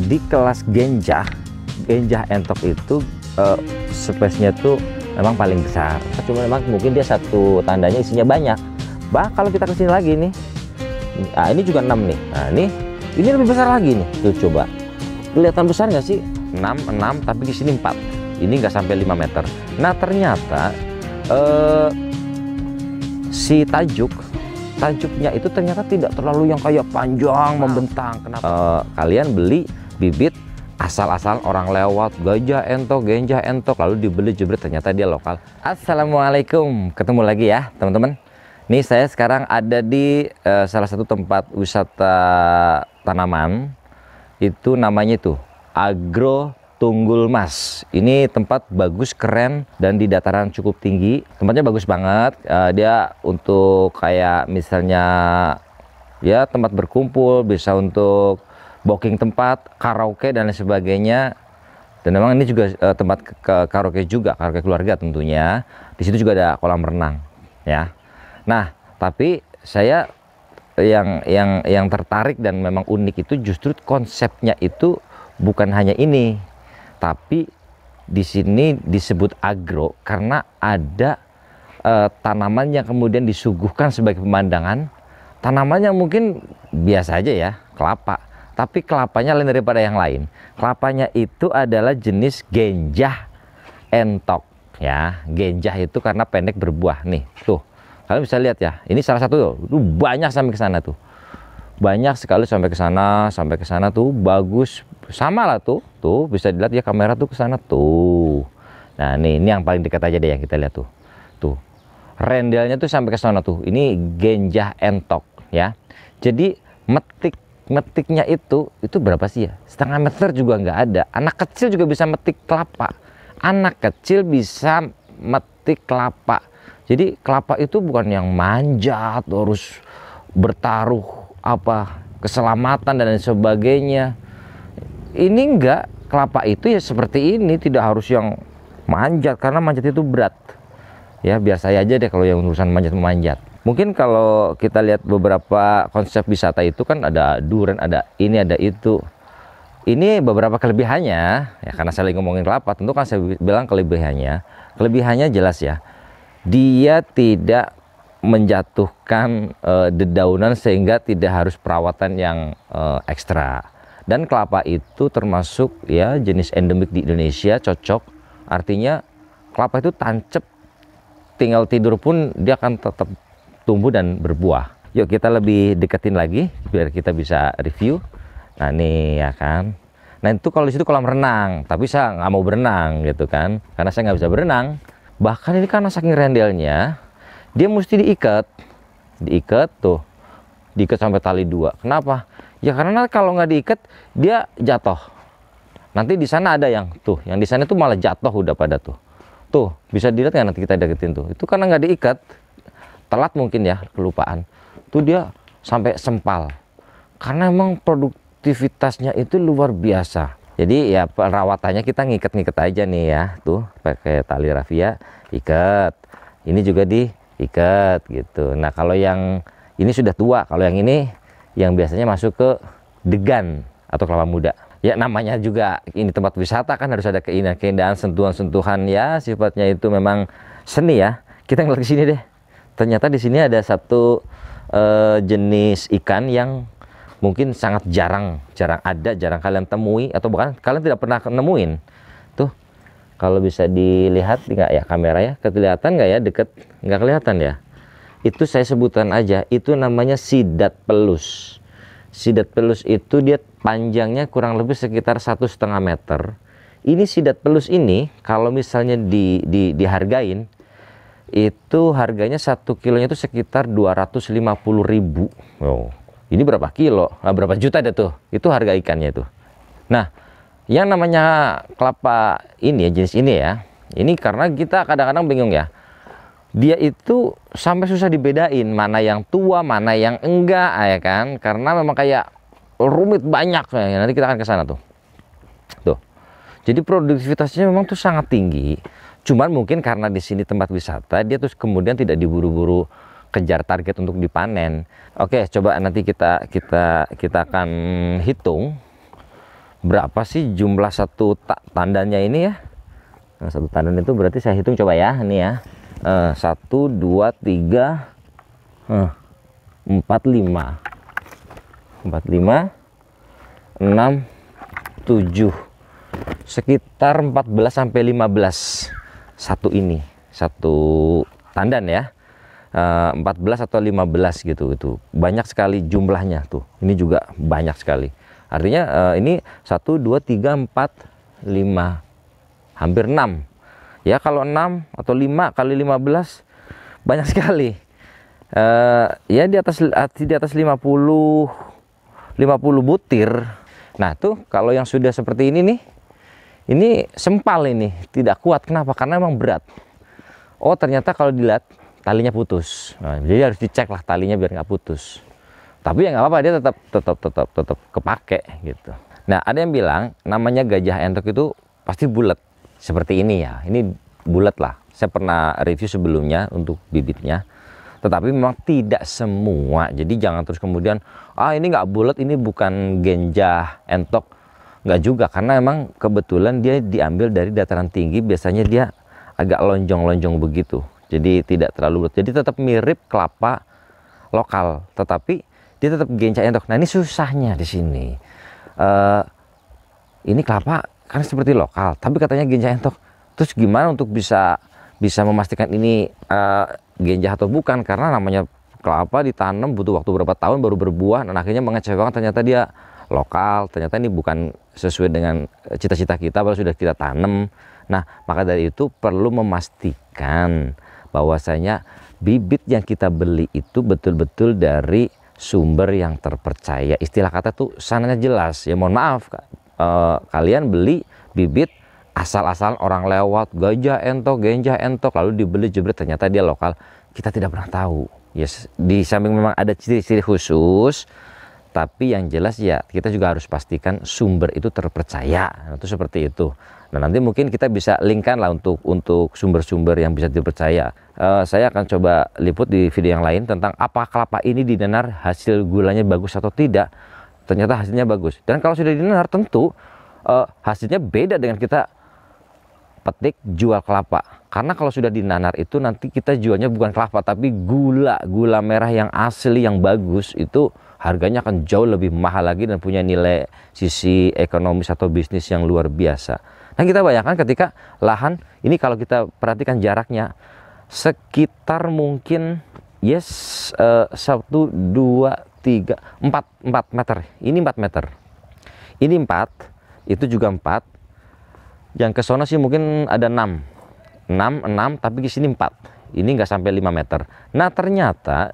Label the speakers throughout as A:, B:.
A: di kelas genjah entok itu space-nya tuh memang paling besar. Cuma memang mungkin dia satu tandanya isinya banyak. Kalau kita kesini lagi nih, nah ini juga 6 nih. Nah ini lebih besar lagi nih. Tuh coba, kelihatan besar nggak sih? 6 tapi di sini 4. Ini nggak sampai 5 meter. Nah ternyata si tajuknya itu ternyata tidak terlalu yang kayak panjang membentang. Kenapa? Kalian beli bibit asal-asal orang lewat, genjah entok, lalu dibeli jebret, ternyata dia lokal. Assalamualaikum, ketemu lagi ya teman-teman. Nih saya sekarang ada di salah satu tempat wisata tanaman. Itu namanya itu Agro Tunggul Mas. Ini tempat bagus, keren, dan di dataran cukup tinggi. Tempatnya bagus banget. Dia untuk kayak misalnya ya tempat berkumpul, bisa untuk booking tempat, karaoke dan lain sebagainya. Dan memang ini juga tempat karaoke juga, karaoke keluarga tentunya. Di situ juga ada kolam renang, ya. Nah, tapi saya yang tertarik dan memang unik itu justru konsepnya itu bukan hanya ini, tapi di sini disebut agro karena ada tanaman yang kemudian disuguhkan sebagai pemandangan. Tanamannya mungkin biasa aja ya, kelapa, tapi kelapanya lain daripada yang lain. Kelapanya itu adalah jenis genjah entok, ya. Genjah itu karena pendek berbuah. Nih, tuh. Kalian bisa lihat ya, ini salah satu tuh banyak sampai ke sana tuh. Banyak sekali sampai ke sana tuh, bagus. Sama lah tuh bisa dilihat ya kamera tuh ke sana tuh. Nah, ini yang paling dekat aja deh yang kita lihat tuh. Tuh. Rendelnya tuh sampai ke sana tuh. Ini genjah entok ya. Jadi metiknya itu berapa sih ya? Setengah meter juga nggak ada. Anak kecil juga bisa metik kelapa. Anak kecil bisa metik kelapa. Jadi kelapa itu bukan yang manjat, harus bertaruh keselamatan dan lain sebagainya. Ini enggak, kelapa itu ya seperti ini, tidak harus yang manjat karena manjat itu berat. Ya biar saya aja deh kalau yang urusan manjat. Mungkin kalau kita lihat beberapa konsep wisata itu kan ada durian, ada ini, ada itu. Ini beberapa kelebihannya, ya karena saya lagi ngomongin kelapa, tentu kan saya bilang kelebihannya. Kelebihannya jelas ya. Dia tidak menjatuhkan dedaunan sehingga tidak harus perawatan yang ekstra. Dan kelapa itu termasuk ya jenis endemik di Indonesia, cocok. Artinya kelapa itu tancap, tinggal tidur pun dia akan tetap tumbuh dan berbuah. Yuk kita lebih deketin lagi biar kita bisa review. Nah nih ya kan. Nah itu kalau di situ kolam renang, tapi saya nggak mau berenang gitu kan, karena saya nggak bisa berenang. Bahkan ini karena saking rendelnya, dia mesti diikat tuh, diikat sampai tali 2. Kenapa? Ya karena kalau nggak diikat dia jatuh. Nanti di sana ada yang di sana tuh malah jatuh udah pada tuh bisa dilihat nggak nanti kita deketin tuh. Itu karena nggak diikat, telat mungkin ya, kelupaan. Tuh dia sampai sempal. Karena emang produktivitasnya itu luar biasa. Jadi ya perawatannya kita ngikat aja nih ya, tuh pakai tali rafia, ikat. Ini juga diikat gitu. Nah kalau yang ini sudah tua, kalau yang ini yang biasanya masuk ke degan atau kelapa muda. Ya namanya juga ini tempat wisata kan harus ada keindahan, sentuhan-sentuhan ya, sifatnya itu memang seni ya. Kita ngeliat ke sini deh. Ternyata di sini ada satu jenis ikan yang mungkin sangat jarang kalian temui, atau bahkan kalian tidak pernah nemuin. Tuh kalau bisa dilihat nggak ya kamera ya, kelihatan nggak ya deket? Nggak kelihatan ya. Itu saya sebutkan aja, itu namanya sidat pelus. Sidat pelus itu dia panjangnya kurang lebih sekitar 1,5 meter. Ini sidat pelus ini kalau misalnya dihargain, itu harganya 1 kilonya itu sekitar 250.000. Oh. Ini berapa kilo? Nah, berapa juta deh tuh? Itu harga ikannya tuh. Nah, yang namanya kelapa ini ya, jenis ini ya. Ini karena kita kadang-kadang bingung ya. Dia itu sampai susah dibedain mana yang tua, mana yang enggak, ya kan? Karena memang kayak rumit banyak. Ya, nanti kita akan ke sana tuh. Tuh. Jadi produktivitasnya memang tuh sangat tinggi. Cuman mungkin karena di sini tempat wisata, dia terus kemudian tidak diburu-buru kejar target untuk dipanen. Oke, coba nanti kita akan hitung berapa sih jumlah satu tandannya ini ya. Nah, satu tandan itu berarti saya hitung coba ya, ini ya. 1, 2, 3, 4, 5, 6, 7, sekitar 14 sampai 15 satu ini, satu tandan ya. 14 atau 15 gitu, itu banyak sekali jumlahnya tuh. Ini juga banyak sekali. Artinya ini 1, 2, 3, 4, 5, hampir 6 ya. Kalau 6 atau 5 kali 15 banyak sekali. Ya di atas 50 butir. Nah tuh kalau yang sudah seperti ini nih, ini sempal, ini tidak kuat. Kenapa? Karena memang berat. Oh ternyata kalau dilihat talinya putus. Nah, jadi harus dicek lah talinya biar nggak putus. Tapi ya nggak apa-apa, dia tetap kepake gitu. Nah ada yang bilang namanya gajah entok itu pasti bulat seperti ini ya. Ini bulat lah. Saya pernah review sebelumnya untuk bibitnya. Tetapi memang tidak semua. Jadi jangan terus kemudian ini nggak bulat, ini bukan gajah entok. Nggak juga, karena memang kebetulan dia diambil dari dataran tinggi. Biasanya dia agak lonjong-lonjong begitu. Jadi tidak terlalu bulat. Jadi tetap mirip kelapa lokal, tetapi dia tetap gajah entok. Nah ini susahnya di sini. Ini kelapa kan seperti lokal, tapi katanya gajah entok. Terus gimana untuk bisa memastikan ini gajah atau bukan? Karena namanya kelapa ditanam butuh waktu berapa tahun baru berbuah. Dan akhirnya mengecewakan, ternyata dia lokal. Ternyata ini bukan sesuai dengan cita-cita kita, baru sudah kita tanam. Nah maka dari itu perlu memastikan bahwasanya bibit yang kita beli itu betul-betul dari sumber yang terpercaya. Istilah kata tuh sananya jelas ya. Mohon maaf, kalian beli bibit asal-asalan orang lewat, gajah entok, lalu dibeli jebret ternyata dia lokal. Kita tidak pernah tahu. Yes, di samping memang ada ciri-ciri khusus, tapi yang jelas ya kita juga harus pastikan sumber itu terpercaya. Nah, itu seperti itu. Nah nanti mungkin kita bisa linkkan lah untuk sumber-sumber yang bisa dipercaya. Saya akan coba liput di video yang lain tentang apa kelapa ini dinenar hasil gulanya bagus atau tidak. Ternyata hasilnya bagus. Dan kalau sudah dinenar tentu hasilnya beda dengan kita petik jual kelapa. Karena kalau sudah dinanar itu nanti kita jualnya bukan kelapa tapi gula merah yang asli yang bagus, itu harganya akan jauh lebih mahal lagi dan punya nilai sisi ekonomis atau bisnis yang luar biasa. Nah kita bayangkan ketika lahan ini, kalau kita perhatikan jaraknya sekitar mungkin 1, 2, 3, 4 meter. Ini 4 meter. Ini 4, itu juga 4. Yang ke sana sih mungkin ada 6, tapi di sini 4. Ini nggak sampai 5 meter. Nah ternyata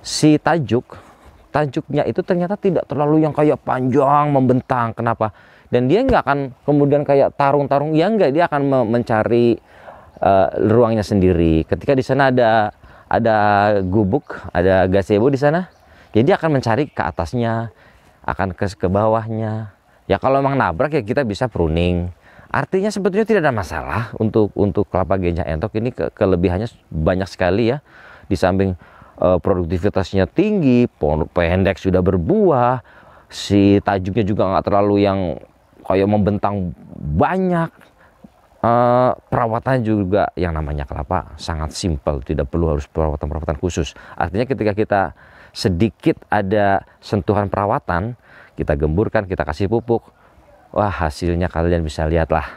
A: si tajuknya itu ternyata tidak terlalu yang kayak panjang membentang. Kenapa? Dan dia nggak akan kemudian kayak tarung-tarung, ya enggak, dia akan mencari ruangnya sendiri. Ketika di sana ada gubuk, ada gazebo di sana, jadi dia akan mencari ke atasnya, akan ke bawahnya. Ya kalau memang nabrak ya kita bisa pruning. Artinya sebetulnya tidak ada masalah untuk kelapa gajah entok ini. Kelebihannya banyak sekali ya. Di samping produktivitasnya tinggi, pendek sudah berbuah, si tajuknya juga nggak terlalu yang kayak membentang banyak. Perawatannya juga yang namanya kelapa sangat simpel, tidak perlu harus perawatan khusus. Artinya ketika kita sedikit ada sentuhan perawatan, kita gemburkan, kita kasih pupuk, wah hasilnya kalian bisa lihat lah.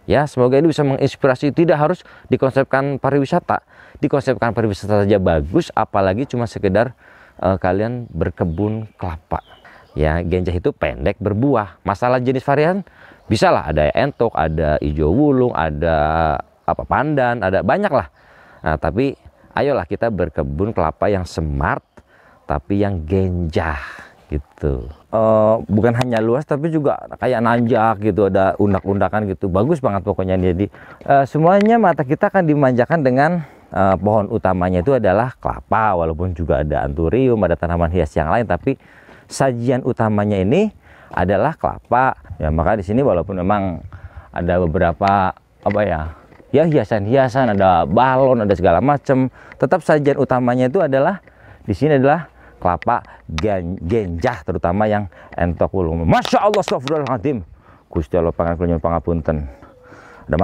A: Ya semoga ini bisa menginspirasi. Tidak harus dikonsepkan pariwisata, dikonsepkan pariwisata saja bagus, apalagi cuma sekedar kalian berkebun kelapa. Ya gajah itu pendek berbuah. Masalah jenis varian bisa lah, ada entok, ada hijau wulung, ada pandan, ada banyak lah. Nah tapi ayolah kita berkebun kelapa yang smart tapi yang genjah gitu. Bukan hanya luas tapi juga kayak nanjak gitu, ada undak-undakan gitu, bagus banget pokoknya. Jadi semuanya mata kita akan dimanjakan dengan pohon utamanya itu adalah kelapa, walaupun juga ada anturium, ada tanaman hias yang lain, tapi sajian utamanya ini adalah kelapa. Ya maka di sini walaupun memang ada beberapa hiasan-hiasan, ada balon, ada segala macam, tetap sajian utamanya itu adalah di sini adalah kelapa genjah, terutama yang entok ulung. Masya Allah, astagfirullahaladzim. Gusti Allah pangapunten. Ada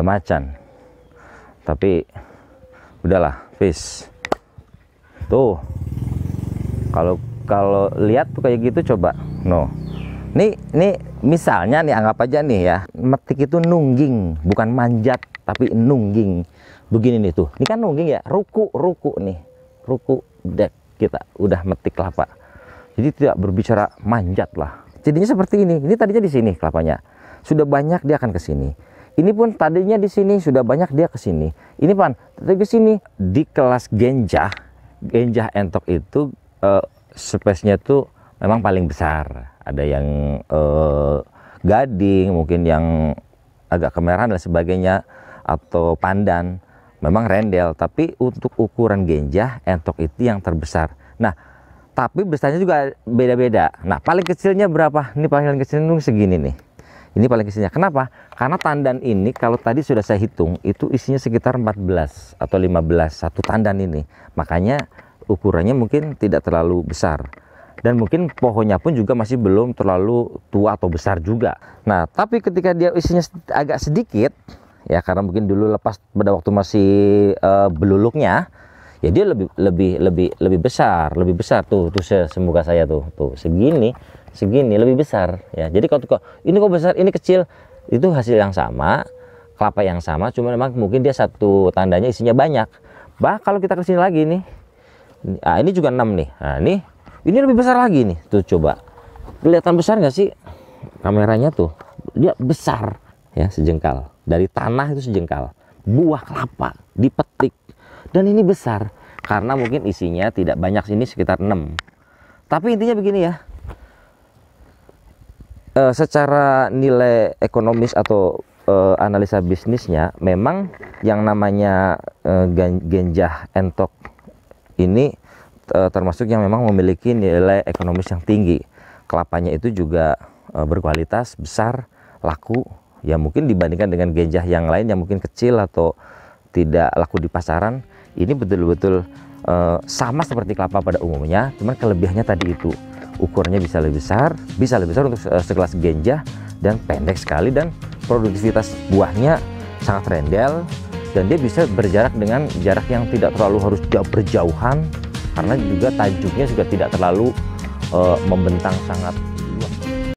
A: macan. Tapi udahlah, fish. Tuh. Kalau lihat tuh kayak gitu coba. No. Nih misalnya nih, anggap aja nih ya, metik itu nungging, bukan manjat tapi nungging. Begini nih tuh. Ini kan nungging ya, ruku nih. Ruku dek kita udah metik kelapa. Jadi tidak berbicara manjat lah. Jadinya seperti ini. Ini tadinya di sini kelapanya. Sudah banyak dia akan ke sini. Ini pun tadinya di sini, sudah banyak dia ke sini. Ini pan, tapi ke sini. Di kelas genjah entok itu space-nya tuh memang paling besar. Ada yang gading, mungkin yang agak kemerahan dan sebagainya, atau pandan, memang rendel. Tapi untuk ukuran genjah entok itu yang terbesar. Nah, tapi besarnya juga beda-beda. Nah, paling kecilnya berapa? Ini paling kecilnya segini nih. Ini paling kecilnya. Kenapa? Karena tandan ini kalau tadi sudah saya hitung itu isinya sekitar 14 atau 15 satu tandan ini. Makanya ukurannya mungkin tidak terlalu besar. Dan mungkin pohonnya pun juga masih belum terlalu tua atau besar juga. Nah, tapi ketika dia isinya agak sedikit, ya karena mungkin dulu lepas pada waktu masih beluluknya, ya dia lebih besar tuh semuka saya tuh segini lebih besar ya. Jadi kalau ini kok besar, ini kecil, itu hasil yang sama, kelapa yang sama, cuma memang mungkin dia satu tandanya isinya banyak. Kalau kita kesini lagi nih, nah ini juga 6 nih. Nah ini lebih besar lagi nih. Tuh coba kelihatan besar nggak sih kameranya tuh? Dia besar ya, sejengkal dari tanah itu, sejengkal buah kelapa dipetik. Dan ini besar karena mungkin isinya tidak banyak, sini sekitar 6. Tapi intinya begini ya, secara nilai ekonomis atau analisa bisnisnya, memang yang namanya genjah entok ini termasuk yang memang memiliki nilai ekonomis yang tinggi. Kelapanya itu juga berkualitas, besar, laku. Ya mungkin dibandingkan dengan genjah yang lain yang mungkin kecil atau tidak laku di pasaran, ini betul-betul sama seperti kelapa pada umumnya, cuman kelebihannya tadi itu, ukurannya bisa lebih besar untuk sekelas genjah, dan pendek sekali, dan produktivitas buahnya sangat rendel, dan dia bisa berjarak dengan jarak yang tidak terlalu harus berjauhan, karena juga tajuknya juga tidak terlalu membentang sangat